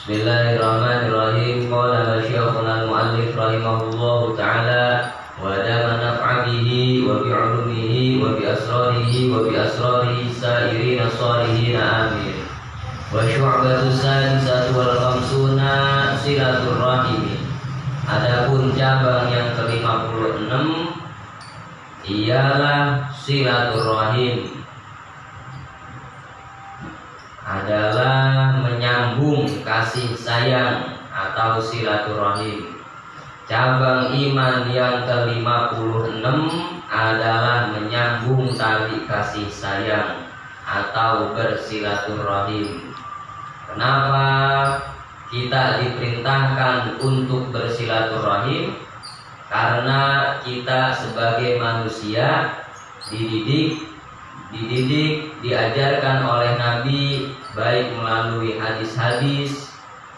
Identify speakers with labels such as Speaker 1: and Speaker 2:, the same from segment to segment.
Speaker 1: Bismillahirrahmanirrahim. Qala syekhuna al-muallif rahimahullahu ta'ala wa dama naf'a bihi wa bi 'ulumihi wa bi asrarihi sa'irin as-salihin amin. Wa syu'batu sadisatu wal khamsuna silatur rahim. Adapun cabang yang ke-56 ialah silaturrahim, adalah menyambung kasih sayang atau silaturahim. Cabang iman yang ke-56 adalah menyambung tali kasih sayang atau bersilaturahim. Kenapa kita diperintahkan untuk bersilaturahim? Karena kita sebagai manusia dididik, diajarkan oleh Nabi, baik melalui hadis-hadis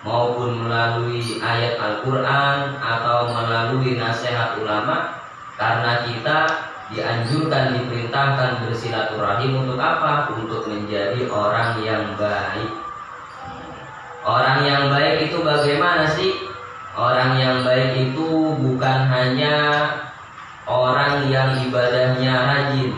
Speaker 1: maupun melalui ayat Al-Quran atau melalui nasihat ulama. Karena kita dianjurkan, diperintahkan bersilaturahim untuk apa? Untuk menjadi orang yang baik. Orang yang baik itu bagaimana sih? Orang yang baik itu bukan hanya orang yang ibadahnya rajin,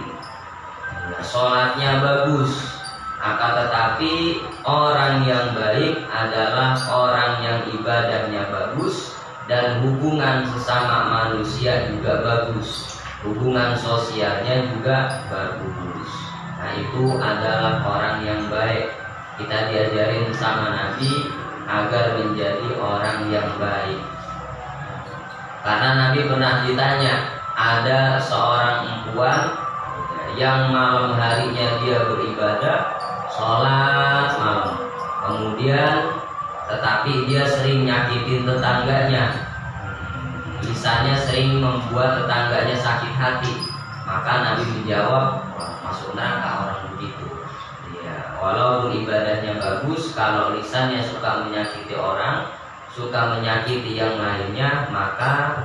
Speaker 1: sholatnya bagus, akan tetapi orang yang baik adalah orang yang ibadahnya bagus dan hubungan sesama manusia juga bagus, hubungan sosialnya juga bagus. Nah, itu adalah orang yang baik. Kita diajarin sama Nabi agar menjadi orang yang baik. Karena Nabi pernah ditanya, ada seorang perempuan yang malam harinya dia beribadah, sholat malam, kemudian tetapi dia sering nyakitin tetangganya, lisannya sering membuat tetangganya sakit hati. Maka Nabi menjawab, masuk neraka orang begitu. Ya, walaupun ibadahnya bagus, kalau lisannya suka menyakiti orang, suka menyakiti yang lainnya, maka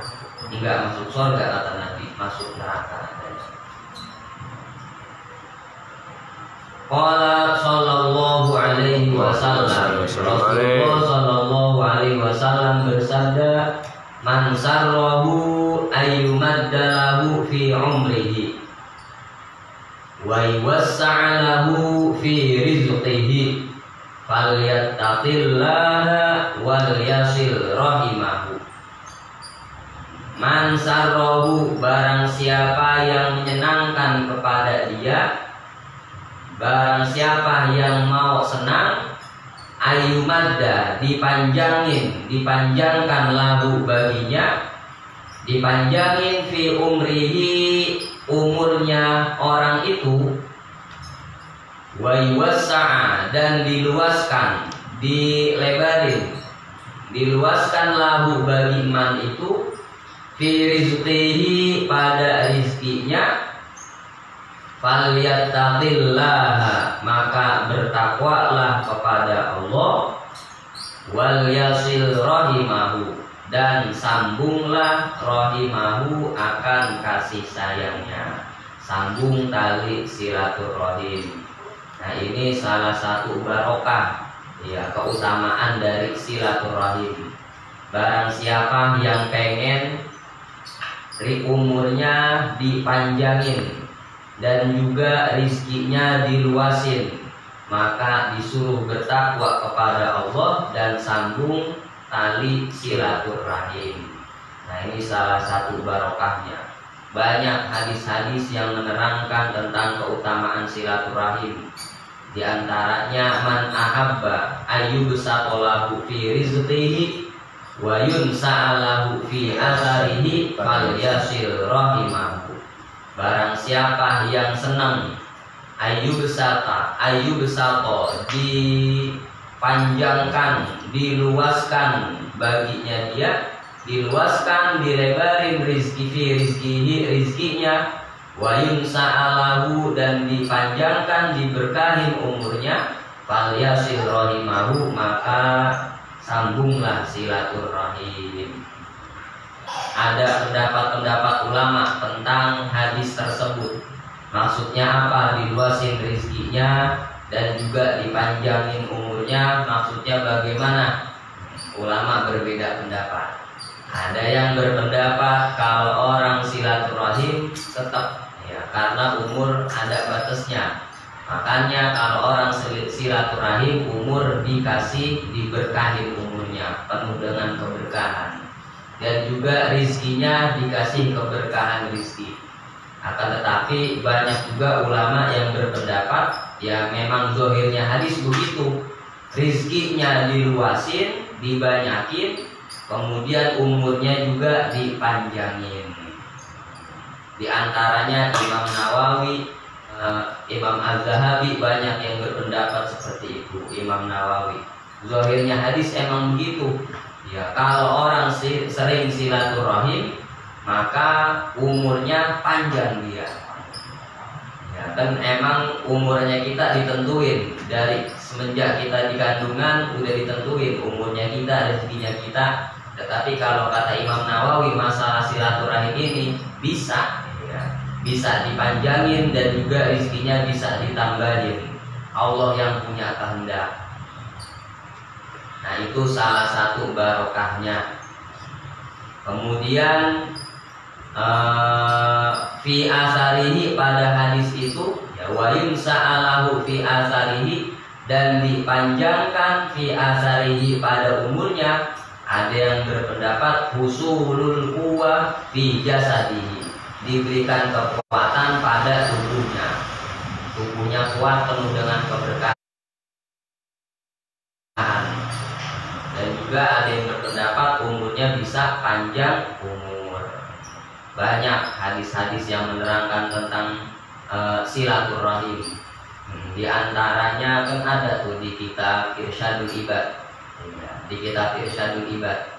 Speaker 1: enggak masuk surga kata Nabi, masuk neraka. Qala sallallahu alaihi wasallam, Rasulullah sallallahu alaihi wasallam bersabda, man sarrahu ayyumaddalahu fi umrihi wa yuwassa'alahu fi rizqihi falyattaqillaha wal yasil rahimahu. Man sarrahu, barang siapa yang menyenangkan kepada dia, barang siapa yang mau senang, ayyumadda, dipanjangkan lahu baginya, dipanjangin fi umrihi, umurnya orang itu, wa yuwassa'a, dan diluaskan, diluaskan lahu bagi man itu, fi rizqihi, pada rizkinya, falyattaqillaha, maka bertakwalah kepada Allah, wal yasil rahimahu, dan sambunglah rahimahu, akan kasih sayangnya, sambung tali silaturahim. Nah, ini salah satu barokah, ya, keutamaan dari silaturahim. Barang siapa yang pengen umurnya dipanjangin dan juga rizkinya diluasin, maka disuruh bertakwa kepada Allah dan sambung tali silaturahim. Nah, ini salah satu barokahnya. Banyak hadis-hadis yang menerangkan tentang keutamaan silaturahim. Di antaranya, man ahabba ayyubsatalahu fi rizqihi wa yunsa'alahu fi atharihi falyasil rahimahu. Barang siapa yang senang ayyubsata, dipanjangkan, diluaskan baginya dia, diluaskan, dilebarin rizkinya, wa yunsa'alahu, dan dipanjangkan, diberkahin umurnya, falyasil rahimahu, maka sambunglah silaturahim. Ada pendapat-pendapat ulama tentang hadis tersebut. Maksudnya apa? Diluasin rizkinya dan juga dipanjangin umurnya. Maksudnya bagaimana? ulama berbeda pendapat. Ada yang berpendapat kalau orang silaturahim tetap, ya, karena umur ada batasnya. Makanya kalau orang silaturahim umur diberkahi umurnya, penuh dengan keberkahan. Dan juga rizkinya dikasih keberkahan rizki. Akan tetapi banyak juga ulama yang berpendapat, ya memang zahirnya hadis begitu, rizkinya diluasin, dibanyakin, kemudian umurnya juga dipanjangin. Di antaranya Imam Nawawi, Imam Az-Zahabi banyak yang berpendapat seperti itu. Imam Nawawi, zahirnya hadis emang begitu. Ya, kalau orang sering silaturahim, maka umurnya panjang dia. Ya, kan emang umurnya kita ditentuin dari semenjak kita di kandungan udah ditentuin umurnya kita, rezekinya kita. Tetapi kalau kata Imam Nawawi masalah silaturahim ini bisa, ya, bisa dipanjangin dan juga rezekinya bisa ditambahin. Allah yang punya kehendak. Nah, itu salah satu barokahnya. Kemudian fi asarihi pada hadis itu, ya, wa yumsa'alahu fi asarihi, dan dipanjangkan fi asarihi pada umurnya. Ada yang berpendapat husulul quwwah fi jasadihi, diberikan kekuatan pada tubuhnya kuat penuh dengan keberkahan. Dan juga ada yang berpendapat umurnya bisa panjang umur. Banyak hadis-hadis yang menerangkan tentang silaturahim. Di antaranya kan ada tuh di kitab Irsyadul Ibad. Di kitab Irsyadul Ibad.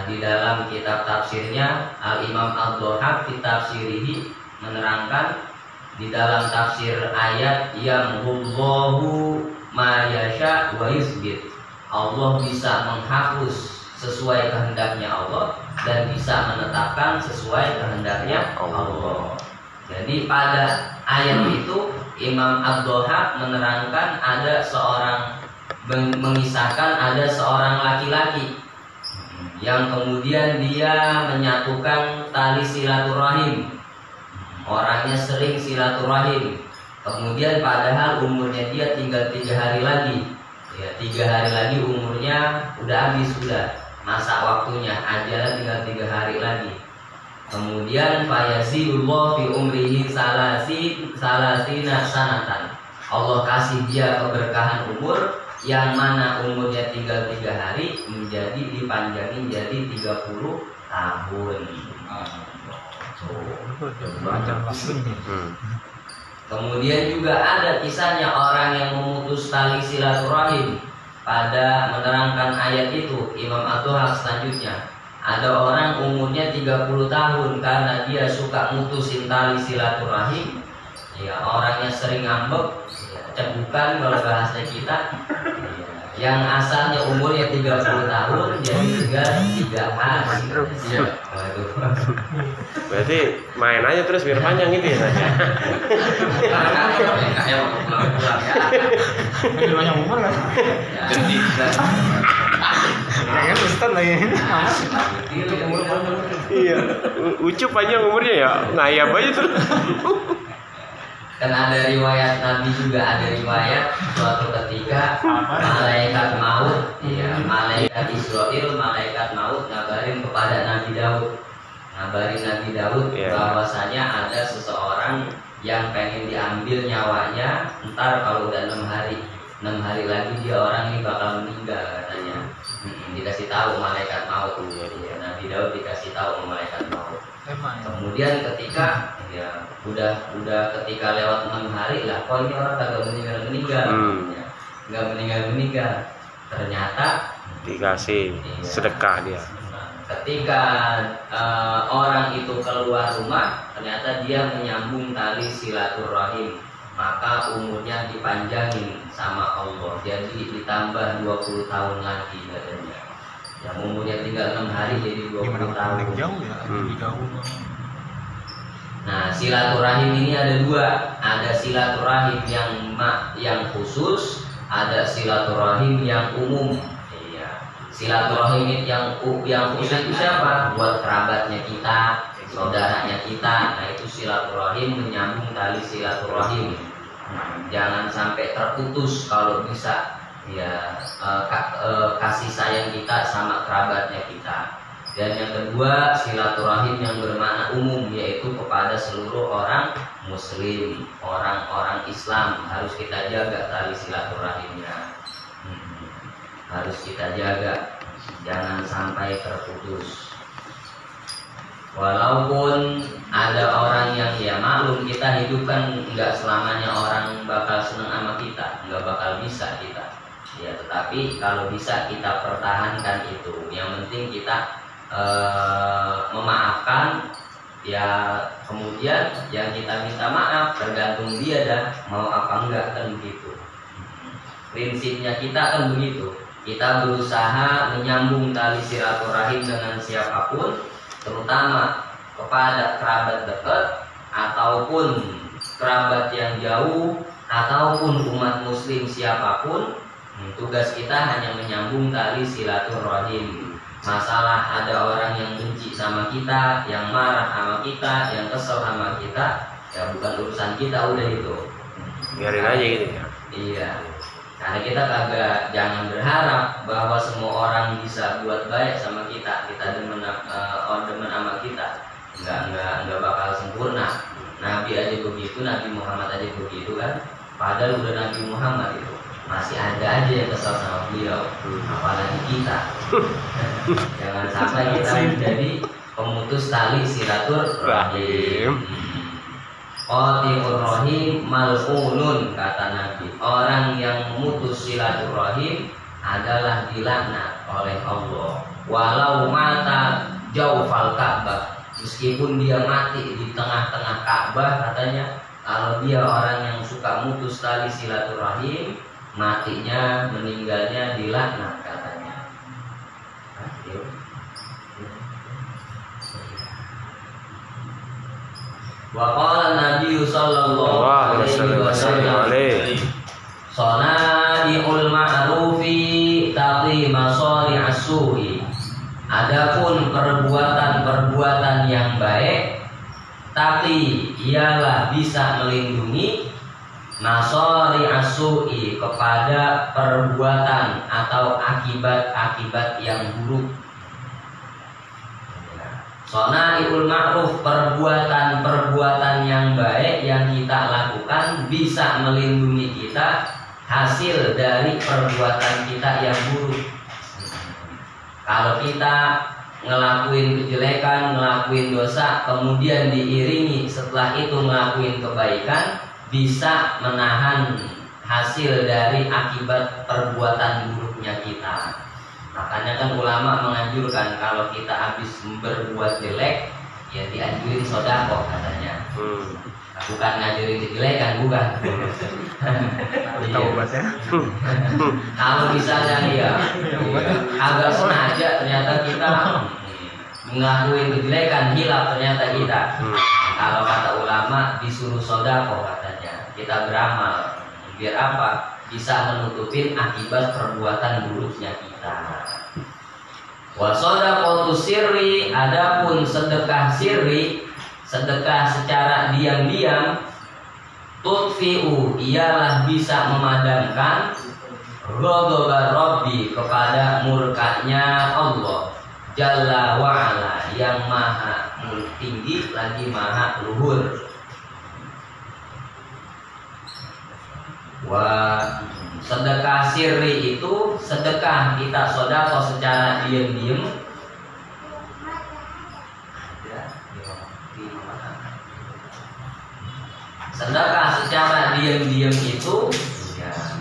Speaker 1: Di dalam kitab tafsirnya Al-Imam Ad-Dhahhak fi tafsirihi menerangkan di dalam tafsir ayat yamhullahu ma yasha wa yusbit. Allah bisa menghapus sesuai kehendaknya Allah dan bisa menetapkan sesuai kehendaknya Allah. Jadi pada ayat itu Imam Ad-Dhahhak menerangkan ada seorang, mengisahkan ada seorang laki-laki yang kemudian dia menyatukan tali silaturahim. Orangnya sering silaturahim. Kemudian padahal umurnya dia tinggal 3 hari lagi. Ya, 3 hari lagi umurnya udah habis, sudah masa waktunya, ajalnya tinggal 3 hari lagi. Kemudian fayazidullah fi umrihi salasina sanatan. Allah kasih dia keberkahan umur, yang mana umurnya tinggal 3 hari menjadi dipanjangin jadi 30 tahun. Kemudian juga ada kisahnya orang yang memutus tali silaturahim. Pada menerangkan ayat itu Imam Ad-Dhahhak selanjutnya, ada orang umurnya 30 tahun karena dia suka mutusin tali silaturahim. Ya, orangnya sering ngambek, ya, cebukan kalau bahasa kita. Ya, yang asalnya umurnya 30 tahun jadi tinggal 3 hari. Ya.
Speaker 2: Berarti main aja terus biar panjang gitu ya saja.
Speaker 3: Banyak umur kan? Jadi kan Ustaz lagi.
Speaker 2: Iya, Ucup aja umurnya ya ngayap aja terus.
Speaker 1: Kan ada riwayat Nabi juga, ada riwayat suatu ketika malaikat maut, ya, malaikat Israel, malaikat maut ngabarin kepada Nabi Daud, bahwasanya ada seseorang yang pengen diambil nyawanya, ntar kalau udah 6 hari lagi dia orang ini bakal meninggal katanya. Dikasih tahu malaikat maut, ya, Nabi Daud dikasih tahu malaikat maut. Kemudian ketika ya udah ketika lewat 6 hari lah, kok ini orang kagak meninggal, ya, nggak meninggal. Ternyata
Speaker 2: dikasih sedekah dia.
Speaker 1: Ketika orang itu keluar rumah, ternyata dia menyambung tali silaturahim, maka umurnya dipanjangin sama Allah, jadi ditambah 20 tahun lagi katanya. Yang umurnya tinggal 6 hari jadi 20 tahun.
Speaker 3: Jauh ya, jauh.
Speaker 1: Nah, silaturahim ini ada 2. Ada silaturahim yang khusus, ada silaturahim yang umum. Iya. Silaturahim yang khusus itu siapa? Buat kerabatnya kita, saudaranya kita. Nah itu silaturahim, menyambung tali silaturahim. Jangan sampai terputus kalau bisa. Ya, kasih sayang kita sama kerabatnya kita. Dan yang kedua, silaturahim yang bermakna umum, yaitu kepada seluruh orang muslim, orang-orang Islam. Harus kita jaga tali silaturahimnya. Harus kita jaga, jangan sampai terputus. Walaupun ada orang yang ya maklum, kita hidup kan nggak selamanya orang bakal seneng sama kita, nggak bakal bisa kita. Ya, tetapi kalau bisa kita pertahankan itu. Yang penting kita memaafkan. Ya, kemudian yang kita minta maaf tergantung dia dah mau apa enggak, kan begitu. Prinsipnya kita kan begitu. Kita berusaha menyambung tali silaturahim dengan siapapun, terutama kepada kerabat dekat ataupun kerabat yang jauh ataupun umat muslim siapapun. Tugas kita hanya menyambung tali silaturahim. Masalah ada orang yang benci sama kita, yang marah sama kita, yang kesel sama kita, ya bukan urusan kita, udah itu.
Speaker 2: Biarin aja gitu ya.
Speaker 1: Iya. Karena kita jangan berharap bahwa semua orang bisa buat baik sama kita. Kita demen sama kita. Enggak bakal sempurna. Nabi aja begitu, Nabi Muhammad aja begitu kan. Padahal udah Nabi Muhammad itu masih ada aja yang kesal sama beliau, apalagi kita. Jangan sampai kita menjadi pemutus tali silaturahim. Qati'ur rahim mal'unun, kata Nabi. Orang yang memutus silaturahim adalah dilaknat oleh Allah. Walau mata jaufal Ka'bah, meskipun dia mati di tengah-tengah Ka'bah, katanya kalau dia orang yang suka mutus tali silaturahim, matinya, meninggalnya dilaknat, katanya. Wa qala Nabi sallallahu alaihi wasallam, "Sana'iul ma'rufi taqi masari'as su'i." Adapun perbuatan-perbuatan yang baik, tapi ialah bisa melindungi masari'as su'i, kepada perbuatan atau akibat-akibat yang buruk. Sana'iul ma'ruf, perbuatan-perbuatan yang baik yang kita lakukan bisa melindungi kita hasil dari perbuatan kita yang buruk. Kalau kita ngelakuin kejelekan, ngelakuin dosa, kemudian diiringi setelah itu ngelakuin kebaikan, bisa menahan hasil dari akibat perbuatan buruknya kita. Makanya kan ulama menganjurkan kalau kita habis berbuat jelek, ya dianjurin sedekah, katanya. Bukan ngajurin kejelekan, bukan.
Speaker 3: Taubat ya.
Speaker 1: Kalau misalnya ya agak sengaja ternyata kita ngelakuin kejelekan, hilaf ternyata kita. Kalau kata ulama disuruh sedekah, katanya. Kita beramal, biar apa? Bisa menutupin akibat perbuatan buruknya kita. Wa shadaqatu sirri, adapun sedekah sirri, sedekah secara diam-diam, tutfi'u, ialah bisa memadamkan ghadab Rabbi, kepada murkanya Allah Jalla wa'ala, yang maha tinggi lagi maha luhur. Wah, sedekah sirri itu sedekah kita sedekah secara diam-diam. Sedekah secara diam-diam itu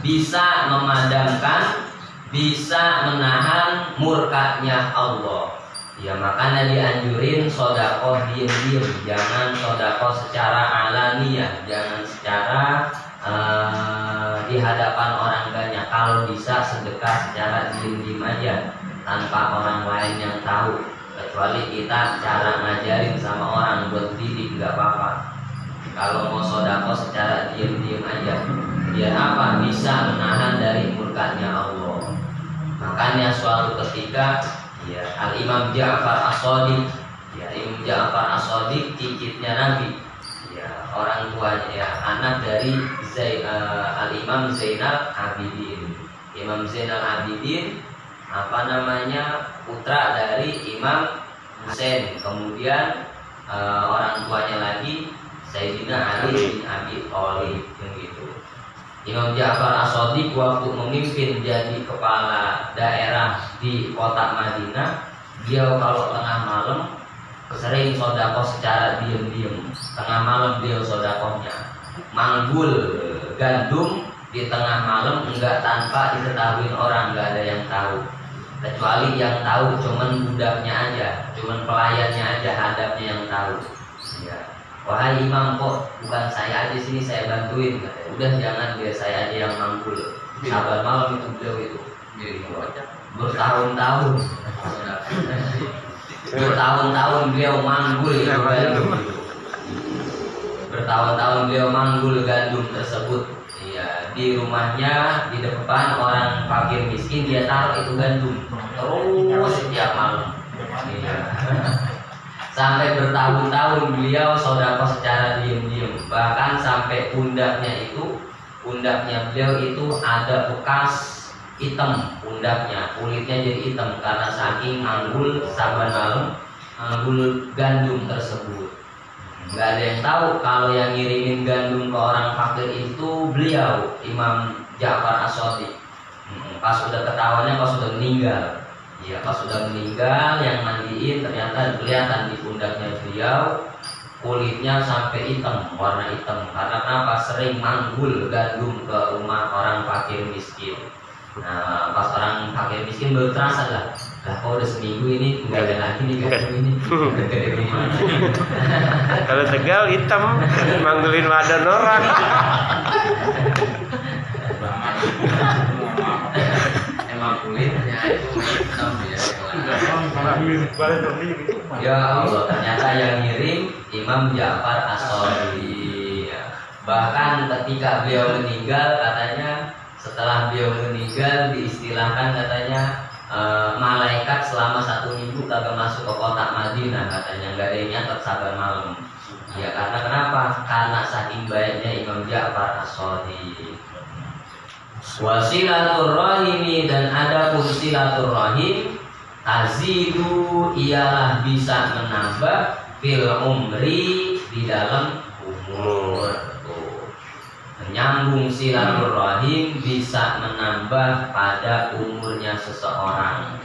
Speaker 1: bisa memadamkan, bisa menahan murkanya Allah. Ya, makanya dianjurin sedekah diam-diam, jangan sedekah secara alaniyah, jangan secara di hadapan orang banyak. Kalau bisa sedekah secara diam-diam aja, tanpa orang lain yang tahu. Kecuali kita cara ngajarin sama orang buat didik, nggak apa-apa. Kalau mau sedekah secara diam-diam aja, biar apa? Bisa menahan dari murkanya Allah. Makanya suatu ketika ya Al Imam Ja'far As-Shadiq, ya Imam Ja'far As-Shadiq cicitnya Nabi, ya orang tuanya ya anak dari Al Imam Zainal Abidin. Imam Zainal Abidin apa namanya putra dari Imam Husain, kemudian orang tuanya lagi Sayyidina Ali bin Abi Thalib begitu. Imam Ja'far As-Shadiq waktu memimpin jadi kepala daerah di kota Madinah, beliau kalau tengah malam sering sodako secara diam-diam. Tengah malam beliau sodakohnya manggul gandum di tengah malam, enggak tanpa diketahui orang, enggak ada yang tahu. Kecuali yang tahu cuman budaknya aja, cuman pelayannya aja, hadapnya yang tahu. Ya. Wahai imam, kok bukan saya aja sini, saya bantuin. Udah jangan, biar saya aja yang manggul. Sabar malam itu beliau itu. Bertahun-tahun. Bertahun-tahun beliau manggul itu gandum. Bertahun-tahun beliau manggul gandum tersebut. Ya, di rumahnya di depan orang fakir miskin dia taruh itu gandum terus setiap malam. Ya. Sampai bertahun-tahun beliau sedekah secara diam-diam, bahkan sampai pundaknya beliau itu ada bekas hitam, pundaknya kulitnya jadi hitam karena saking manggul saban malam manggul gandum tersebut. Nggak ada yang tahu kalau yang ngirimin gandum ke orang fakir itu beliau Imam Ja'far As-Shadiq. Pas sudah ketahuannya pas sudah meninggal. Ya, pas sudah meninggal yang mandiin ternyata kelihatan di pundaknya beliau kulitnya sampai hitam, warna hitam. Karena kenapa? Sering manggul gandum ke rumah orang fakir miskin. Nah, pas orang fakir miskin baru terasa lah. Lah, kok udah seminggu ini nggak ada lagi nih gandum ini.
Speaker 2: Kalau Tegal hitam, manggulin wadon orang.
Speaker 1: Emang kulitnya itu hitam ya. Ya Allah, ternyata yang ngirim Imam Ja'far As-Shadiq. Bahkan ketika beliau meninggal katanya, setelah beliau meninggal diistilahkan katanya malaikat selama 1 minggu kagak masuk ke kota Madinah katanya, nggak ada yang nyatet sabar malam. Ya karena kenapa? Karena saking baiknya Imam Ja'far As-Shadiq. Wasilaturrahimi, dan ada pun silaturrahim tazidu ialah bisa menambah fil umri di dalam umur. Menyambung silaturrahim bisa menambah pada umurnya seseorang.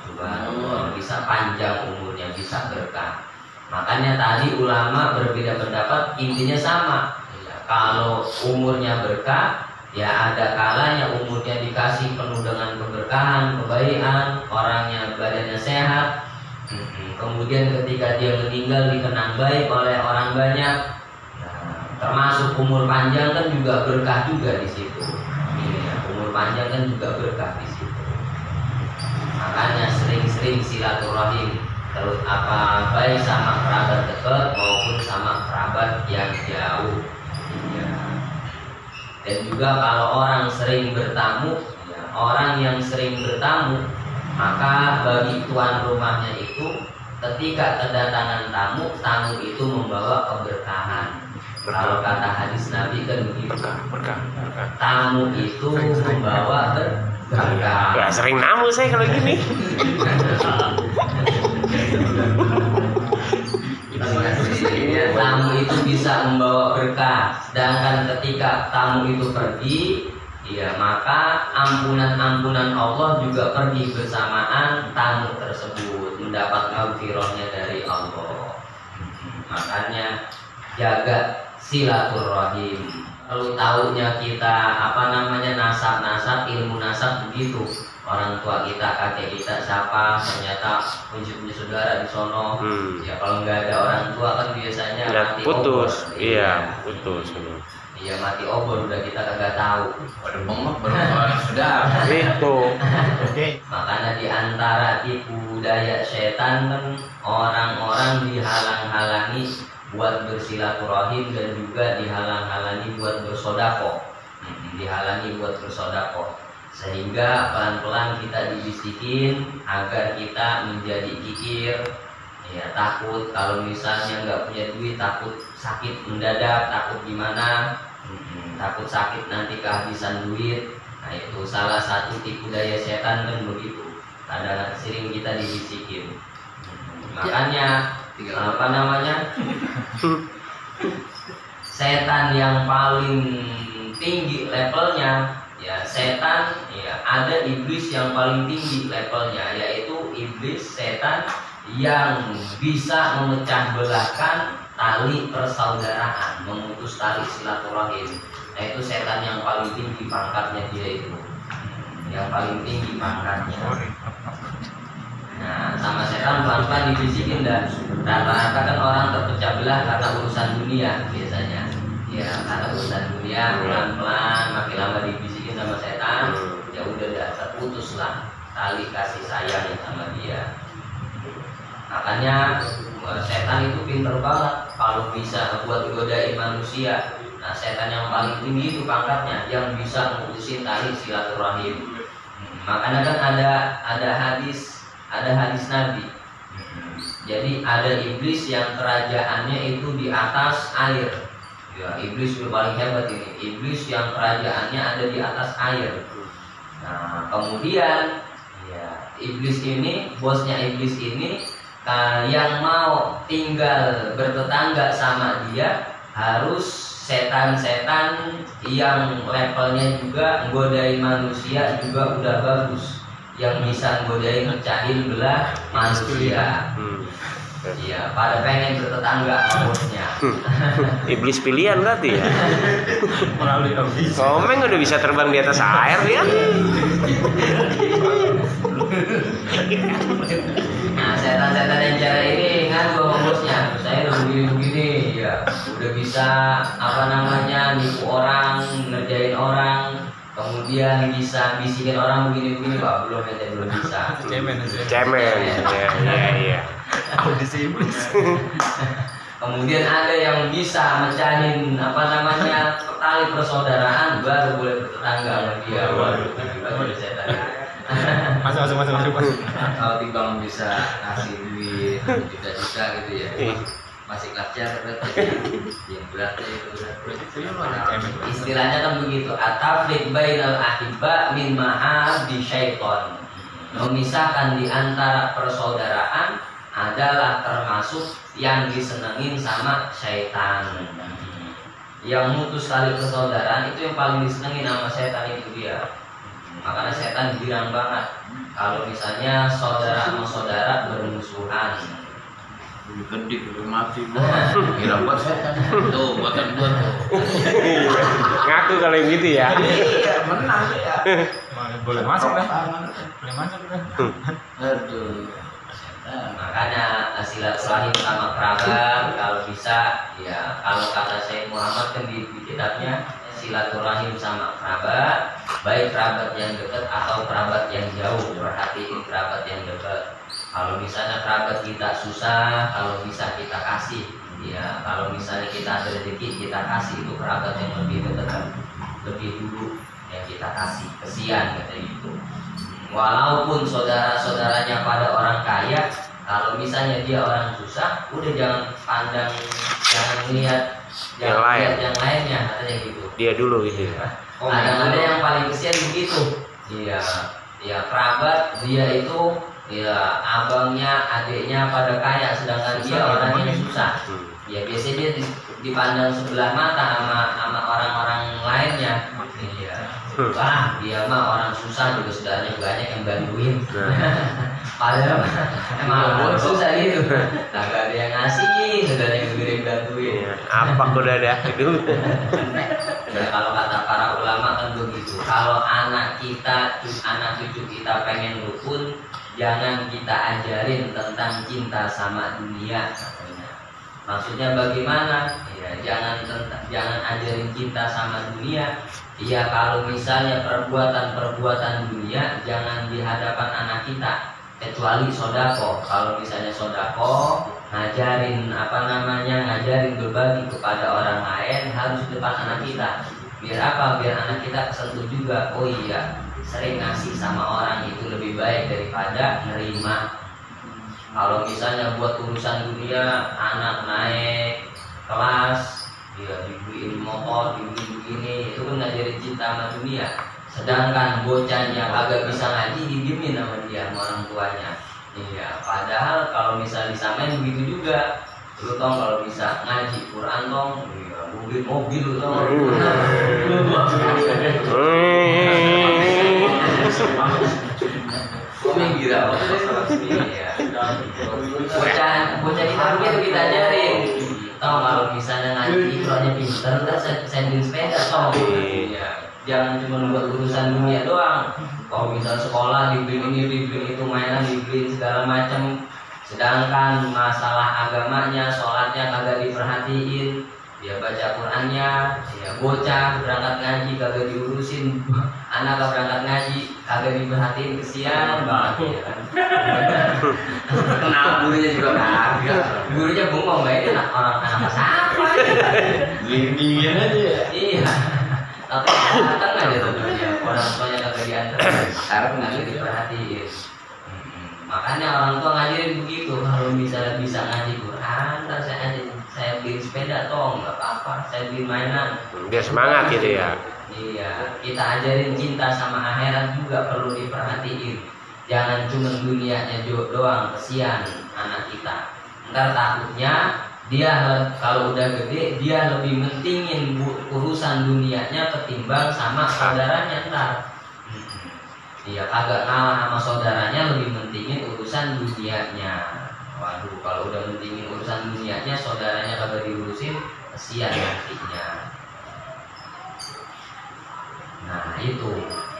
Speaker 1: Subhanallah, bisa panjang umurnya, bisa berkah. Makanya tadi ulama berbeda pendapat, intinya sama. Kalau umurnya berkah, ya ada kalanya umurnya dikasih penuh dengan keberkahan, kebaikan, orangnya badannya sehat. Kemudian ketika dia meninggal dikenang baik oleh orang banyak. Termasuk umur panjang kan juga berkah juga di situ. Umur panjang kan juga berkah di situ. Makanya sering-sering silaturahim, terus apa baik sama kerabat dekat maupun sama kerabat yang jauh. Dan juga kalau orang sering bertamu, orang yang sering bertamu, maka bagi tuan rumahnya itu ketika kedatangan tamu, tamu itu membawa keberkahan. Kalau kata hadis Nabi kan begitu, tamu itu membawa berkah.
Speaker 2: Ya sering namu saya kalau gini.
Speaker 1: Tamu itu bisa membawa berkah. Sedangkan ketika tamu itu pergi, ya maka ampunan Allah juga pergi bersamaan tamu tersebut, mendapat maghfirahnya dari Allah. Makanya jaga silaturahim. Lalu tahunya kita nasab, ilmu nasab begitu. Orang tua kita, kakek kita siapa, ternyata punya saudara di sono. Ya kalau nggak ada orang tua kan biasanya
Speaker 2: Ya,
Speaker 1: mati
Speaker 2: putus.
Speaker 1: obor.
Speaker 2: Iya, putus.
Speaker 1: Iya mati obor udah kita kagak tahu.
Speaker 3: Pada bengok berapa sudah.
Speaker 2: Itu.
Speaker 1: Makanya di antara tipu daya setan kan orang-orang dihalang-halangi buat bersilaturahim dan juga dihalang-halangi buat bersodakoh. Dihalangi buat bersodakoh. sehingga pelan-pelan kita dibisikin agar kita menjadi kikir, ya takut kalau misalnya nggak punya duit, takut sakit mendadak, takut gimana, takut sakit nanti kehabisan duit. Nah itu salah satu tipu daya setan kan begitu, kadang sering kita dibisikin. Makanya apa namanya, setan yang paling tinggi levelnya, ya setan, ya ada iblis yang paling tinggi levelnya, yaitu iblis setan yang bisa memecah belahkan tali persaudaraan, memutus tali silaturahim. Nah itu setan yang paling tinggi pangkatnya, dia itu yang paling tinggi pangkatnya. Nah sama setan pelan-pelan dibisikin, dan rata-rata kan orang terpecah belah karena urusan dunia biasanya. Ya karena urusan dunia pelan-pelan makin lama dibisikin sama setan, ya udah terputuslah tali kasih sayang sama dia. Makanya setan itu pinter banget kalau bisa buat godain manusia. Nah setan yang paling tinggi itu pangkatnya, yang bisa ngurusin tali silaturahim. Makanya kan ada hadis Nabi. Jadi ada iblis yang kerajaannya itu di atas air. Ya, iblis itu paling hebat ini. Iblis yang kerajaannya ada di atas air. Nah, kemudian ya, iblis ini, bosnya iblis ini, yang mau tinggal bertetangga sama dia harus setan-setan yang levelnya juga nggodain manusia juga udah bagus, yang bisa nggodain mecahin belah manusia. Iya, pada pengen bertetangga sama bosnya.
Speaker 2: Iblis pilihan berarti ya. Komeng udah bisa terbang di atas air ya.
Speaker 1: Nah, setan-setan yang cara ini ngadu sama bosnya. Saya udah begini-begini, ya udah bisa apa namanya nipu orang, ngerjain orang, kemudian bisa bisikin orang begini-begini. Pak belum bisa.
Speaker 2: Cemen. Ya.
Speaker 3: Audisi iblis.
Speaker 1: Kemudian ada yang bisa mecahin apa namanya tali persaudaraan, baru boleh bertetangga sama dia. Waduh, itu setan.
Speaker 3: Masuk.
Speaker 1: Kalau timbang bisa ngasih duit juta-juta gitu ya, masih kacar yang beratnya itu istilahnya kan begitu. Atafrik bainal ahibba min ma'abdi syaiton. Memisahkan di antara persaudaraan adalah termasuk yang disenengin sama syaitan. Yang mutus tali persaudaraan itu yang paling disenengin sama syaitan, itu dia. Makanya setan girang banget kalau misalnya saudara sama saudara bermusuhan.
Speaker 3: Gede mati bos. Kira buat setan. Tuh buatan gua tuh.
Speaker 2: Ngaku kalau yang gitu ya.
Speaker 3: Iya, menang ya.
Speaker 4: Boleh masuk dah. Boleh masuk dah.
Speaker 3: Aduh.
Speaker 1: Makanya silaturahim sama kerabat kalau bisa, ya kalau kata Syekh Muhammad kan di kitabnya, silaturahim sama kerabat, baik kerabat yang dekat atau kerabat yang jauh, perhatiin kerabat yang dekat. Kalau misalnya kerabat kita susah, kalau bisa kita kasih, ya kalau misalnya kita ada rezeki kita kasih, itu kerabat yang lebih dekat, lebih dulu yang kita kasih, kesian kata gitu. Walaupun saudara-saudaranya pada orang kaya, kalau misalnya dia orang susah, udah jangan pandang, jangan lihat yang lainnya, katanya gitu.
Speaker 2: Dia dulu gitu ya.
Speaker 1: Ada yang paling kesian begitu. Iya, kerabat dia itu, ya abangnya, adiknya pada kaya, sedangkan dia orangnya susah. Ya biasanya dia dipandang sebelah mata sama orang-orang lainnya. Iya. Wah, dia mah orang susah juga, saudaranya banyak yang bantuin. Padahal emang orang susah gitu. Nah, gak ada yang ngasih, saudaranya juga yang bantuin.
Speaker 2: Apa udah ada itu?
Speaker 1: Ya, kalau kata para ulama kan begitu. Kalau anak cucu kita pengen rukun, jangan kita ajarin tentang cinta sama dunia, katanya. Maksudnya bagaimana? Ya, jangan ajarin cinta sama dunia. Ya kalau misalnya perbuatan dunia jangan di hadapan anak kita, kecuali sodako. Kalau misalnya sodako, ngajarin berbagi kepada orang lain harus di depan anak kita. Biar apa? Biar anak kita kesentuh juga. Oh iya, sering ngasih sama orang itu lebih baik daripada nerima. Kalau misalnya buat urusan dunia, anak naik kelas, ya dibeliin motor, dibeliin begini, itu kan ngajarin cinta sama dunia. Sedangkan bocahnya agak bisa ngaji, didiemin sama dia, sama orang tuanya. Iya, padahal kalau misalnya disamain begitu juga. Lu tau kalau bisa ngaji Quran dong, iya, mobil lu tau. Komen gila, iya. Bocah kita begitu kita ajarin. Tau kalau misalnya ngaji Qurannya pinter, ntar saya beli sepeda tau. Iya. Jangan cuma buat urusan dunia doang. Kalau misal sekolah dibeliin ini, dibeliin itu, mainan dibeliin segala macam. Sedangkan masalah agamanya, sholatnya kagak diperhatiin. Dia baca Qurannya, ya bocah berangkat ngaji kagak diurusin. Anak berangkat ngaji kagak diperhatiin, kesian banget ya kan. Kenal gurunya juga kagak. Gurunya bengong, ini orang anak siapa?
Speaker 3: Bimbingan aja.
Speaker 1: Iya. Tapi datang aja tentunya orang tuanya kagak diantar, karena nggak diperhatiin. Makanya orang tua ngajarin begitu. Kalau misalnya bisa ngaji Quran, ntar saya beli sepeda toh nggak apa-apa, saya beli mainan.
Speaker 2: Biar semangat gitu ya.
Speaker 1: Iya, kita ajarin cinta sama akhirat juga perlu diperhatiin. Jangan cuma dunianya doang, kesian anak kita. Ntar takutnya dia kalau udah gede dia lebih mentingin urusan dunianya ketimbang sama saudaranya ntar. Iya, kagak ngalah sama saudaranya, lebih mentingin urusan dunianya. Waduh, kalau udah mentingin urusan dunianya, saudaranya kagak diurusin, kesian nantinya. Nah itu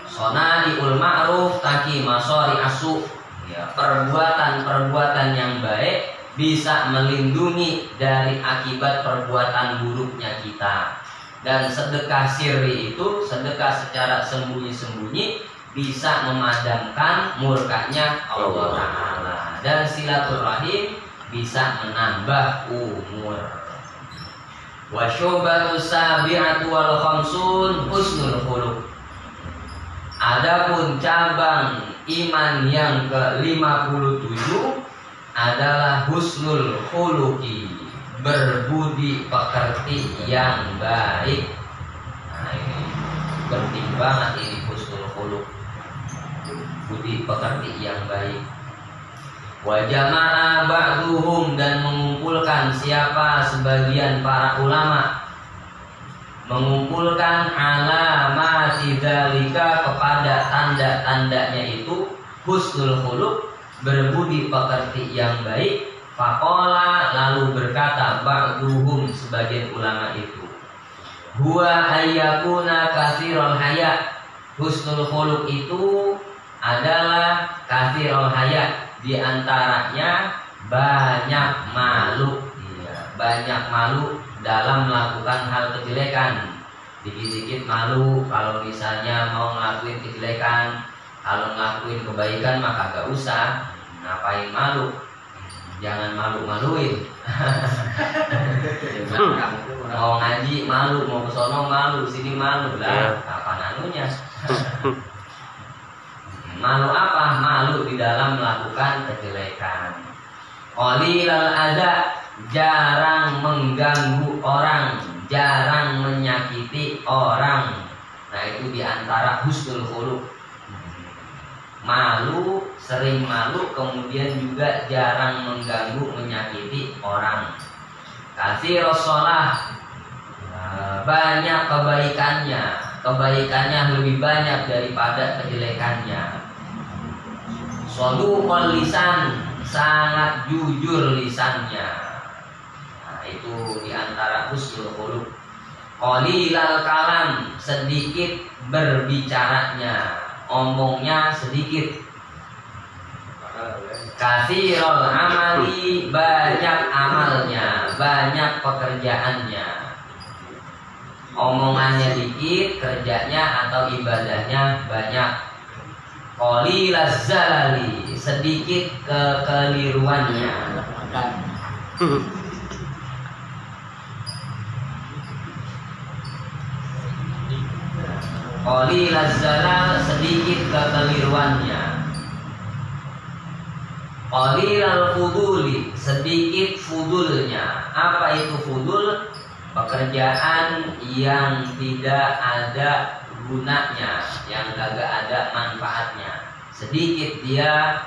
Speaker 1: sonadiul ma'ruf taki masori asu, ya, perbuatan-perbuatan yang baik bisa melindungi dari akibat perbuatan buruknya kita. Dan sedekah sirri itu, sedekah secara sembunyi-sembunyi, bisa memadamkan murkanya Allah Ta'ala. Dan silaturahim bisa menambah umur. Wa syubatu sabi'atu wal khamsun husnul khuluq. Adapun cabang iman yang ke-57 adalah husnul khuluqi, berbudi pekerti yang baik. Nah ini penting banget ini husnul khuluq, budi pekerti yang baik. Wa jama'a ba'duhum, dan mengumpulkan siapa sebagian para ulama, mengumpulkan alamati dzalika, kepada tanda-tandanya itu husnul khuluq, berbudi pekerti yang baik. Faqala, lalu berkata ba'duhum, sebagian ulama itu, huwa ayyakuna katsirul haya, husnul khuluq itu adalah katsirul haya, di antaranya banyak malu, ya, banyak malu dalam melakukan hal kejelekan. Dikit-dikit malu kalau misalnya mau ngelakuin kejelekan. Kalau ngelakuin kebaikan maka gak usah, ngapain malu? Jangan malu-maluin. Mau ngaji malu, mau kesono malu, sini malu lah. Kapan anunya? Malu apa? Malu di dalam melakukan kejelekan. Qalilal adza, jarang mengganggu orang, jarang menyakiti orang. Nah itu diantara husnul khuluq. Malu, sering malu, kemudian juga jarang mengganggu, menyakiti orang. Katsirus shalah, banyak kebaikannya, kebaikannya lebih banyak daripada kejelekannya. Shaduqul lisan, sangat jujur lisannya. Nah itu diantara husnul khuluq. Qalilal kalam, sedikit berbicaranya, omongnya sedikit. Katsirul amali, banyak amalnya, banyak pekerjaannya. Omongannya dikit, kerjanya atau ibadahnya banyak. Qalilaz zalali, sedikit kekeliruannya. Qalilaz zalal, sedikit kekeliruannya. Qalilal fuduli, sedikit fudulnya. Apa itu fudul? Pekerjaan yang tidak ada gunanya, yang kagak ada manfaatnya. Sedikit dia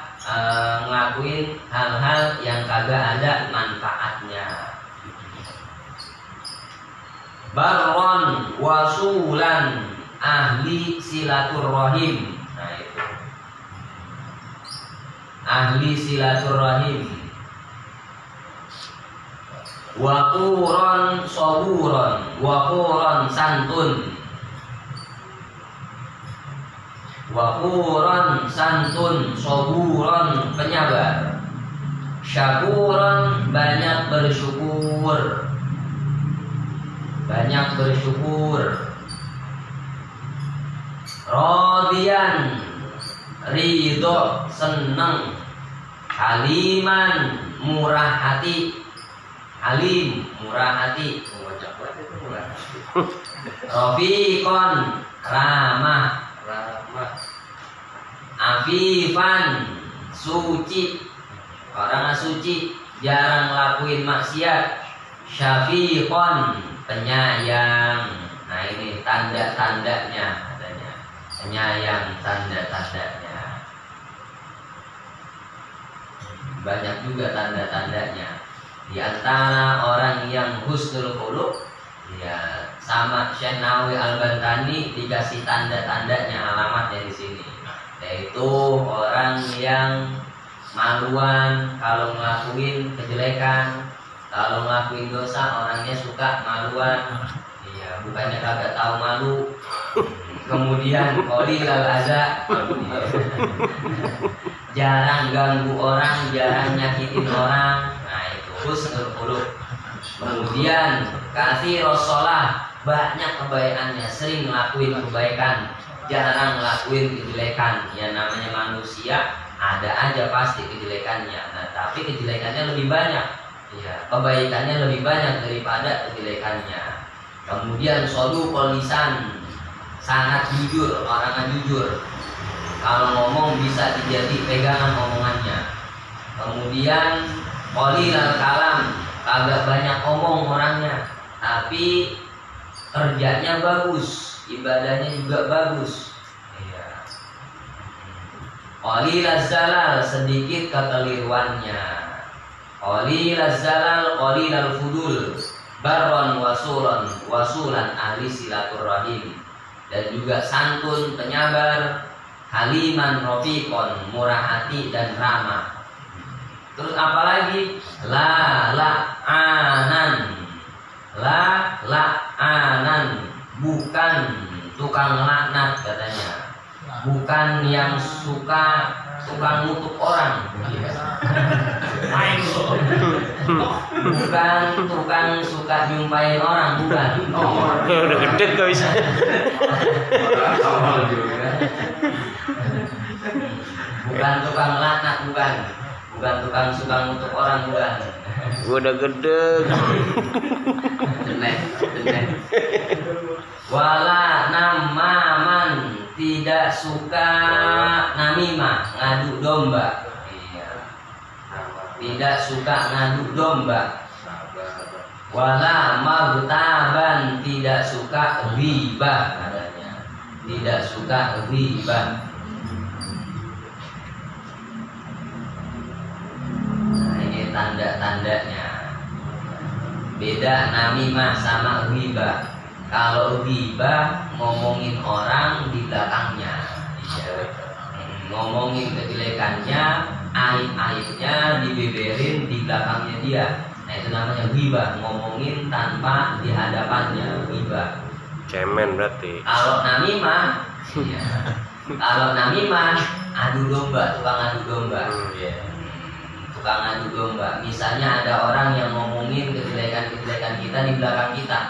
Speaker 1: ngelakuin hal-hal yang kagak ada manfaatnya. Barron wasulan, ahli silaturrahim. Nah itu, ahli silaturrahim. Waquran saburon, waquran santun. Waquran santun, saburon penyabar. Syakuran, banyak bersyukur. Banyak bersyukur. Radian, ridho, seneng. Haliman, murah hati. Halim, murah hati. Rafiqon, ramah. Afifan, suci. Orang suci, jarang lakuin maksiat. Syafiqon, penyayang. Nah ini tanda-tandanya adanya. Penyayang, tanda-tandanya. Banyak juga tanda-tandanya. Di antara orang yang husnul khuluq, ya sama Syekh Nawawi Al-Bantani dikasih tanda-tandanya, alamatnya di sini. Yaitu orang yang maluan kalau ngelakuin kejelekan, kalau ngelakuin dosa orangnya suka maluan. Iya, bukannya kagak tahu malu. Kemudian qalilal adza, jarang ganggu orang, jarang nyakitin orang. Nah itu husnul khuluq. Kemudian katsirus shalah, banyak kebaikannya, sering ngelakuin kebaikan, jarang ngelakuin kejelekan. Ya namanya manusia, ada aja pasti kejelekannya. Nah tapi kejelekannya lebih banyak, ya kebaikannya lebih banyak daripada kejelekannya. Kemudian shaduqul lisan, sangat jujur, orangnya jujur. Kalau ngomong bisa dijadi pegangan omongannya. Kemudian qalilal kalam, agak banyak omong orangnya, tapi kerjanya bagus, ibadahnya juga bagus. Iya. Qalilaz zalal, sedikit kekeliruannya. Qalilaz zalal, qalilal fudul. Barron wasulan, ahli silaturrahim. Dan juga santun, penyabar. Haliman rafiqon, murah hati dan ramah. Terus apalagi? Anan, bukan tukang laknat katanya. Bukan yang suka tukang ngutuk orang. Bukan tukang suka nyumpahin orang, bukan.
Speaker 2: Udah gede kau bisa.
Speaker 1: Bukan tukang laknat, bukan. Bukan tukang suka ngutuk orang, bukan.
Speaker 2: Udah gede.
Speaker 1: Tenek. Wala namaman, tidak suka namimah, ngadu domba. Iya. Tidak suka ngadu domba. Wala magtaban, tidak suka ghibah katanya. Tidak suka ghibah. Nah, ini tanda-tandanya. Beda namimah sama ghibah. Kalau ghibah ngomongin orang di belakangnya, iya. Ngomongin kejelekannya, aib-aibnya dibeberin di belakangnya dia. Nah itu namanya ghibah, ngomongin tanpa di hadapannya, ghibah.
Speaker 2: Cemen berarti.
Speaker 1: Kalau namimah, iya. Kalau namimah, adu domba, tukang adu domba. Tukang adu domba. Misalnya ada orang yang ngomongin kejelekan-kejelekan kita di belakang kita.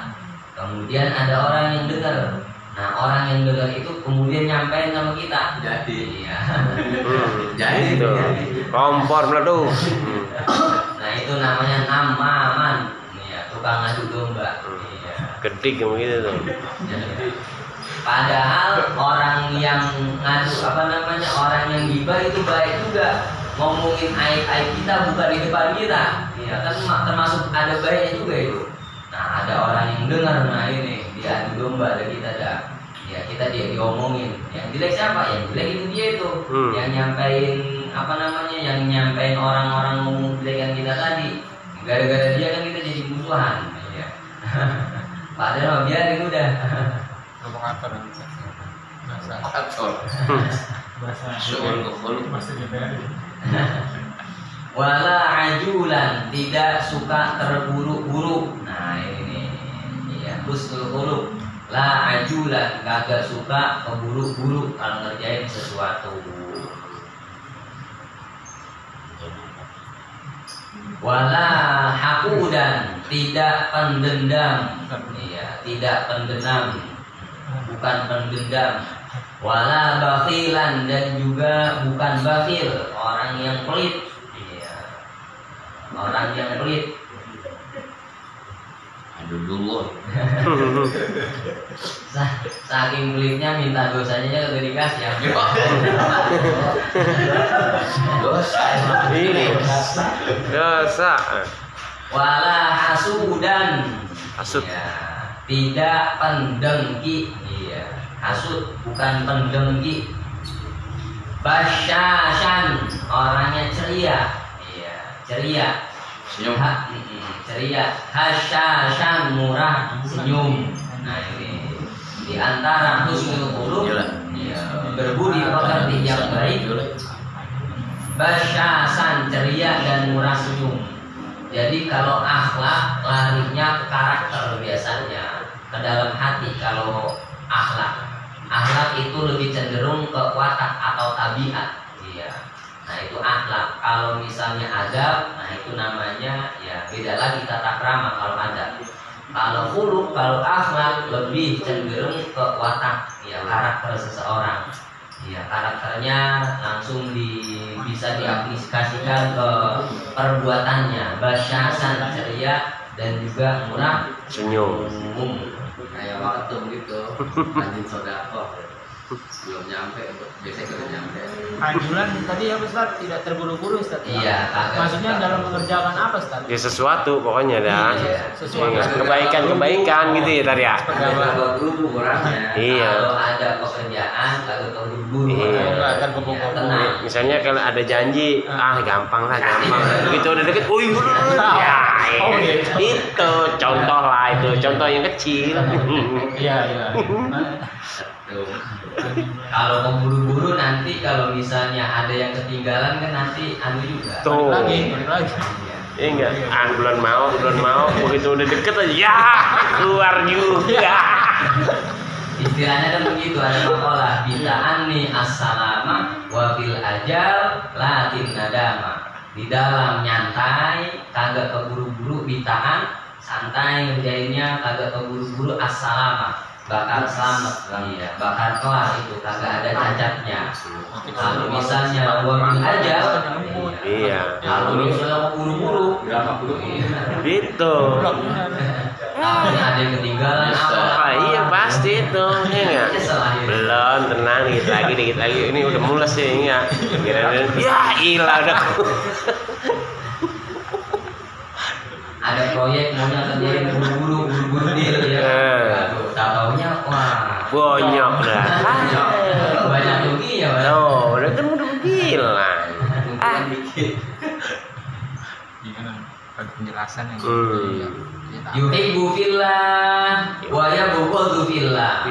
Speaker 1: Kemudian ada orang yang dengar. Nah orang yang dengar itu kemudian nyampein sama kita. Jadi, ya.
Speaker 2: Jadi itu. Kompor meledup.
Speaker 1: Nah itu namanya namaman. Ya, tukang adu domba. Iya.
Speaker 2: Gedik begitu tuh.
Speaker 1: Padahal orang yang ngadu orang yang gibah itu baik juga, ngomongin aib-aib kita bukan di depan kita, ya kan termasuk ada baiknya juga itu. Nah ada orang yang dengar, nah ini dia adu domba ada kita dah, ya kita dia diomongin. Yang jelek siapa? Yang jelek itu dia itu, yang nyampein yang nyampein orang-orang ngomong jelekan kita tadi. Gara-gara dia kan kita jadi musuhan, ya. Padahal biarin udah.
Speaker 4: Provokator
Speaker 3: Aktor.
Speaker 4: bahasa bahasa DPR.
Speaker 1: Wala ajulan, tidak suka terburu-buru. Nah ini ya husnul khuluq. La ajulan, kagak suka keburu-buru kalau ngerjain sesuatu. Wala hakudan, tidak pendendam. Iya, tidak pendendam. Bukan pendendam. Wala bakhilan, dan juga bukan bakhil, orang yang pelit. Iya. Orang yang pelit.
Speaker 3: Aduh dulu.
Speaker 1: Saking pelitnya minta dosanya ke dikasih ya.
Speaker 3: Dosa.
Speaker 2: Ini dosa.
Speaker 1: Wala hasudan.
Speaker 2: Hasud.
Speaker 1: Ya, tidak pendengki. Iya. Hasud bukan pendengki. Basyashan, orangnya ceria. Iya, ceria.
Speaker 3: Senyum.
Speaker 1: Ceria. Hasyashan, murah senyum. Nah ini di antara husnul khuluq, ya, berbudi pekerti yang baik. Basyasan, ceria dan murah senyum. Jadi kalau akhlak larinya ke karakter biasanya, ke dalam hati. Kalau akhlak itu lebih cenderung ke watak atau tabiat. Iya. Nah itu akhlak. Kalau misalnya adab, nah itu namanya ya beda lagi tata krama kalau adab. Kalau khuluq, kalau akhlak lebih cenderung ke watak, ya karakter seseorang. Ya karakternya langsung bisa diaplikasikan ke perbuatannya. Basyasan, ceria dan juga murah
Speaker 2: Senyum.
Speaker 1: Kayak waktu gitu, rajin sodako. Belum nyampe, biasanya udah nyampe.
Speaker 4: Ajulan tadi apa Ustaz? Tidak terburu-buru Ustaz.
Speaker 1: Iya, kagak
Speaker 4: Maksudnya
Speaker 1: suka.
Speaker 4: dalam mengerjakan apa Ustaz?
Speaker 2: Ya sesuatu pokoknya dah.
Speaker 1: Iya,
Speaker 4: sesuatu.
Speaker 2: Kebaikan gitu ya tadi ya.
Speaker 1: Kagak buru orangnya.
Speaker 2: Iya.
Speaker 1: Kalau ada pekerjaan, kagak terburu-buru.
Speaker 2: Iya.
Speaker 4: Enggak akan keburu-buru.
Speaker 1: Tenang.
Speaker 2: Misalnya kalau ada janji, gampang lah. Begitu udah deket, ya,
Speaker 4: Oh, gitu.
Speaker 2: itu contoh lah itu, contoh yang kecil.
Speaker 4: Iya, iya.
Speaker 1: Tuh. Kalau keburu-buru nanti kalau misalnya ada yang ketinggalan kan nanti anu juga.
Speaker 2: Tuh.
Speaker 4: Balik lagi.
Speaker 1: Iya.
Speaker 2: Iya enggak? Belum mau, begitu udah deket aja, ya keluar juga.
Speaker 1: Istilahnya kan begitu, ada makalah bida'ani as-salama wa fil ajal lakin nadama. Di dalam nyantai kagak keburu-buru, bitaan santai ngerjainnya kagak keburu-buru, as-salama bakal selamat, iya, bakal kelar itu kagak ada cacatnya. Kalau misalnya wa fil ajal,
Speaker 2: Iya.
Speaker 1: kalau misalnya keburu-buru berapa puluh
Speaker 2: Gitu.
Speaker 1: Kalau ada yang ketinggalan apa?
Speaker 2: Iya pasti itu, ya enggak?
Speaker 1: Nyesel akhirnya.
Speaker 2: Belum, tenang dikit lagi. Ini udah mules ya, enggak? Ya ilah udah.
Speaker 1: Ada proyek maunya kerjain buru-buru deal ya. Aduh, taunya wah.
Speaker 2: Bonyok dah.
Speaker 1: Banyak rugi ya, Pak.
Speaker 2: Oh, udah kan udah bilang.
Speaker 1: Untungan dikit.
Speaker 4: Gimana? Penjelasan yang
Speaker 1: Yuhibbu fillah wa yabghadu fillah.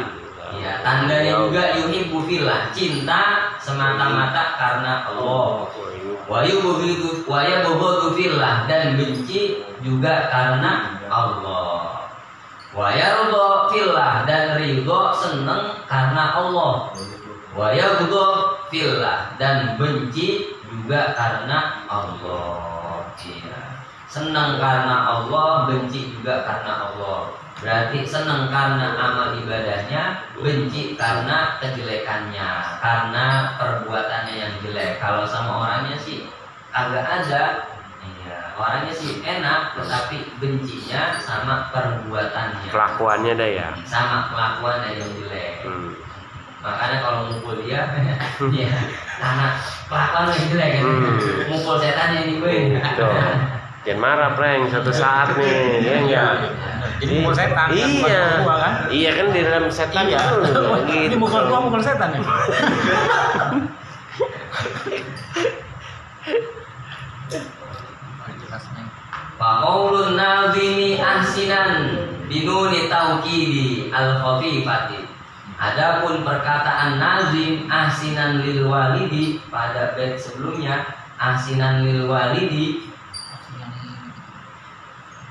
Speaker 1: Ya, tandanya juga yuhibbu fillah, cinta semata-mata karena Allah. Wa yabghadu fillah, dan benci juga karena Allah. Wa yarda fillah, dan ridho seneng karena Allah. Wa yabghadu fillah, dan benci juga karena Allah. Ya. Senang karena Allah, benci juga karena Allah. Berarti senang karena amal ibadahnya, benci karena kejelekannya, karena perbuatannya yang jelek. Kalau sama orangnya sih agak ada, Iya, orangnya sih enak, tetapi bencinya sama perbuatannya.
Speaker 2: Kelakuannya dah ya.
Speaker 1: Sama kelakuannya yang jelek. Makanya kalau mukul dia, ya karena kelakuan yang jelek kan. Mukul setan yang dibuin.
Speaker 2: Jangan marah, Prank, satu saat nih, ya enggak?
Speaker 4: Jadi mukul setan,
Speaker 2: Iya,
Speaker 4: gua, kan?
Speaker 2: iya kan di dalam setan
Speaker 4: Iya.
Speaker 2: itu.
Speaker 4: Ini
Speaker 2: Gitu.
Speaker 4: mukul setan ya. Jelasnya.
Speaker 1: Faqaulun nazimi ahsinan binuni taukidi al-khafifati. Adapun perkataan nazim ahsinan lil walidi pada bait sebelumnya ahsinan lil walidi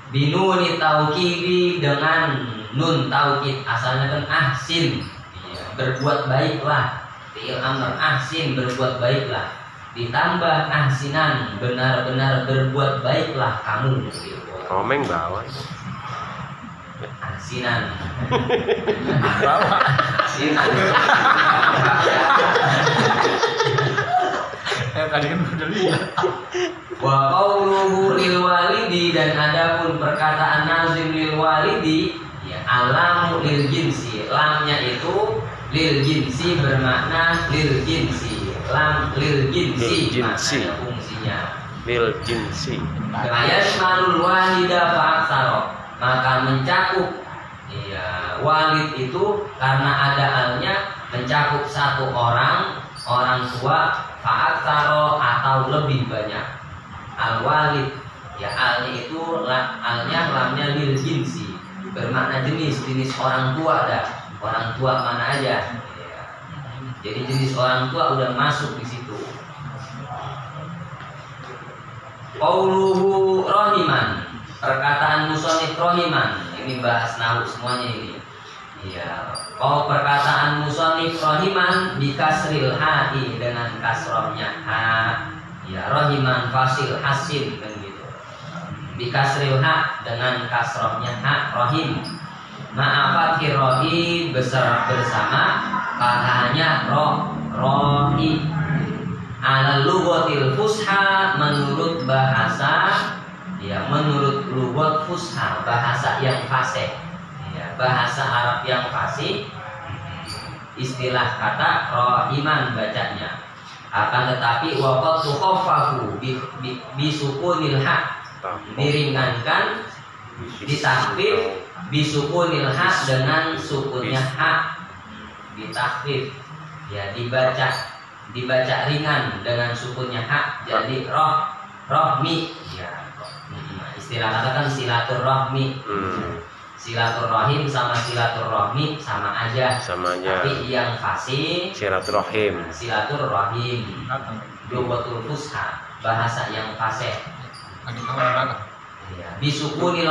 Speaker 1: binuni taukidi dengan nun taukid, asalnya kan ahsin, ya, berbuat baiklah, fi'il amr ahsin, berbuat baiklah, ditambah ahsinan, benar-benar berbuat baiklah kamu gitu.
Speaker 2: Komeng bawa.
Speaker 1: Ahsinan
Speaker 4: Bawa.
Speaker 1: ahsinan
Speaker 4: Tadi kan udah lihat.
Speaker 1: wa qauluhu lil walidi, dan adapun perkataan nazim lil walidi, ya alamu lil jinsi, lamnya itu lil jinsi bermakna lil jinsi, lam lil jinsi,
Speaker 2: Lil jinsi.
Speaker 1: maknanya fungsinya
Speaker 2: Lil jinsi.
Speaker 1: yashmalul walida fa'aksaro, maka mencakup, ya walid itu karena ada alnya mencakup satu orang tua, fa'aksaro atau lebih banyak. Al walid, ya alnya itu alnya lamnya lil jinsi, bermakna jenis orang tua ada, orang tua mana aja, ya. Jadi jenis orang tua udah masuk di situ. Qauluhu rahiman, perkataan musonif rahiman, ini bahas nahu semuanya ini. Iya. Kalau perkataan musonif rahiman dikasril ha'i, dengan kasrohnya ha, ya rahiman fasil hasin kan gitu. Dikasril ha dengan kasrohnya ha, rahim. Ma'afat rohi bersama fathahnya rohi. Ala lughatil fusha, menurut bahasa, ya menurut lughat fusha, bahasa yang fasih, ya bahasa Arab yang fasih, istilah kata rahiman bacanya. Akan tetapi waqad tukhaffafu bi sukunil ha, diringankan, ditakfif bi sukunil ha, dengan sukunnya ha, ditakfif, ya dibaca ringan dengan sukunnya hak, jadi rohmi, ya istilah kata kan silaturrohmi. Silaturrohim sama silaturrohmi sama aja, tapi yang fasih
Speaker 2: silaturrohim,
Speaker 1: lughatul fusha, bahasa yang fasih. Ya, bisukunil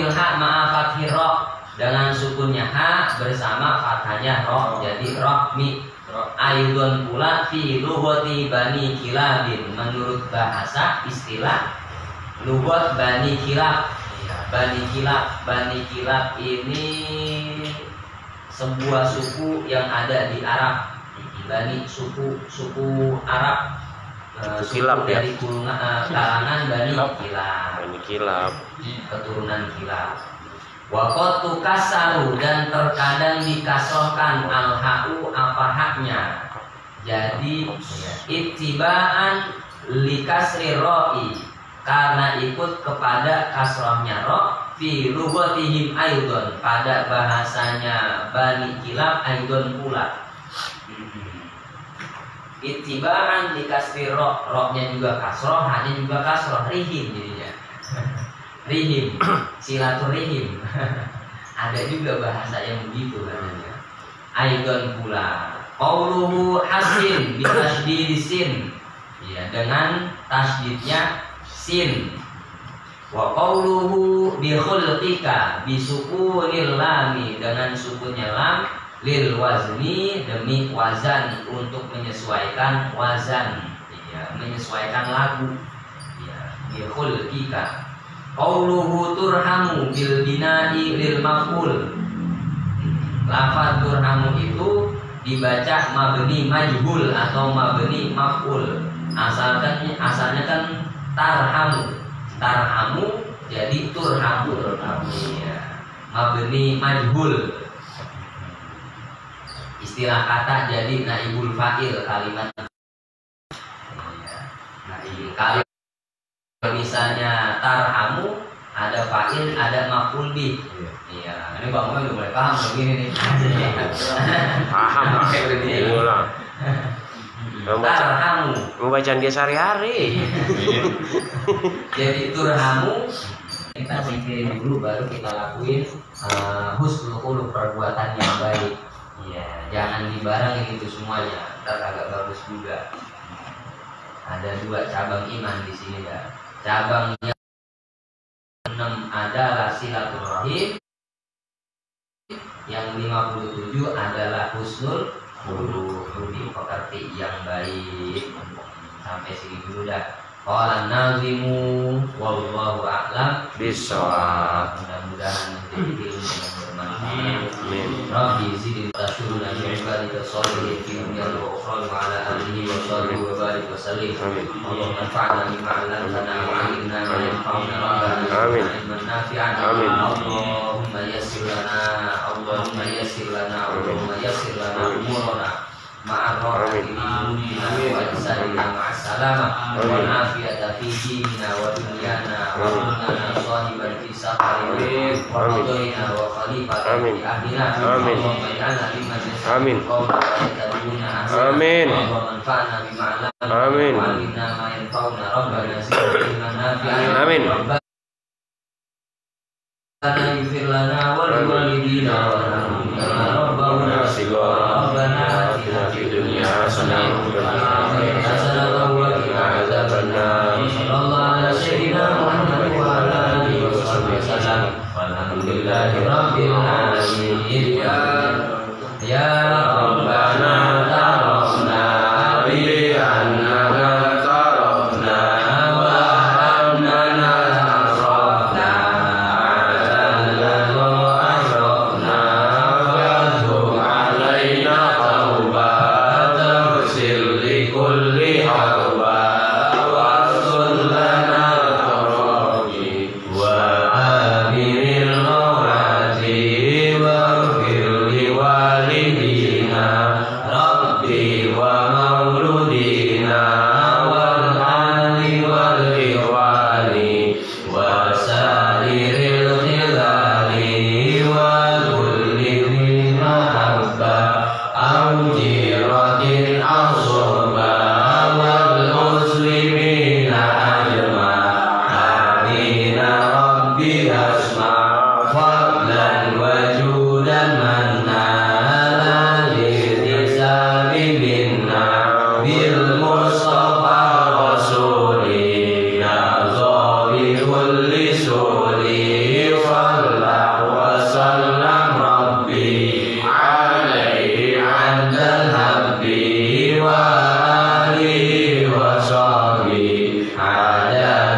Speaker 1: ha ma'a fathir ra, dengan sukunnya ha bersama fathahnya ro, jadi rohmi. Aidon pula fi lughati Bani Kilabin, menurut bahasa istilah lughat Bani Kilab, ya, Bani Kilab ini sebuah suku yang ada di Arab. Bani suku Arab, suku
Speaker 2: Kilab, ya?
Speaker 1: dari kalangan Bani Kilab, keturunan Kilab. Wakotu kasaru, dan terkadang dikasrohkan al-ha'u apa haknya. Jadi ittibaan likasri ro'i, karena ikut kepada kasrohnya ro, fi lughatihim aidon, pada bahasanya Bani Kilab aidon pula. Ittibaan likasri ro, ro-nya juga kasroh, haknya juga kasroh, rihim jadinya. Rihim, silaturrihim. Ada juga bahasa yang begitu katanya. Aidon pula. Qauluhu hasin bi tasydidis sin, ya dengan tasydidnya sin. Wa qauluhu bi khulqika bi sukunil lami, dengan sukunnya lam, lil wazni, demi wazan, untuk menyesuaikan wazan, ya menyesuaikan lagu, ya bi khulqika. Qauluhu turhamu bil bina'i lil maf'ul, lafaz turhamu itu dibaca mabni majhul atau mabni maf'ul. Asalnya kan tarhamu jadi turhamu ya. Mabni majhul, istilah kata jadi naibul fa'il kalimat ya. Kalau misalnya tarhamu ada fa'il ada maf'ul bih. Iya, ini Bang Moy udah mulai paham begini nih.
Speaker 2: Paham. Ulang.
Speaker 1: Tarhamu
Speaker 2: Membacaan dia sehari-hari.
Speaker 1: jadi turhamu kita pikirin dulu baru kita lakuin husnul khuluq, perbuatan yang baik. Ya, jangan dibarengin itu semuanya, ntar agak bagus juga. Ada 2 cabang iman di sini ya. Cabang yang 6 adalah silaturahim, yang 57 adalah husnul khuluq, pekerti yang baik. Sampai sini dulu dah. Qala nazimu wallahu a'lam
Speaker 2: Bisawab.
Speaker 1: Mudah-mudahan menjadi ilmu yang bermanfaat. Rabbi zidni tasyuruna min ibadika sholihin fi dunya wa ukhra wa ala alihi wa sahbihi wa barik wa sallim. Allahumma anfa'na bima 'allamtana wa 'allimna ma yanfa'una rabbana ilman nafi'an. Allahumma yassir lana umurana ma'arrahati dinina wa ajsadina ma'assalama wa nafiyata fi dinina wa dunyana wa kunana sahiban fi safarina wa radina wa khalifatan fi ahlina Allahumma ij'alna liman yasbiqu qawla wa yattabi'una ahsana wa manfa'na bima 'allamtana wa 'allimna ma yanfa'una rabbana zidna ilman nafi'an rabbana ighfir lana wa liwalidina warhamna rabbana atina fid dunya hasanah wa fil akhirati hasanah wa qina adzabannar. Sallallahu ala sayyidina Muhammad wa ala alihi wa sahbihi wasallam. Walhamdulillahi rabbil alamin. Ya Rabbana tarafna bi annaka tarafna wa annana tarafna adallana asrafna fadhum alaina tauba tafsir li kulli hawba wa sullana taraji wa amiril rawati wa firli walidina rabbi wa mauludina wal ali wal ikhwani wa sairil khilali wa kulli min mahabba awjiratin asoba wal muslimina ajma amina rabbi asma fadlan wa judan manna liltisabi minna bil mustafa rasuli ya zabi kulli suli sallallahu wa sallam rabbi alaihi andal habbi wa alihi wa sahbihi ada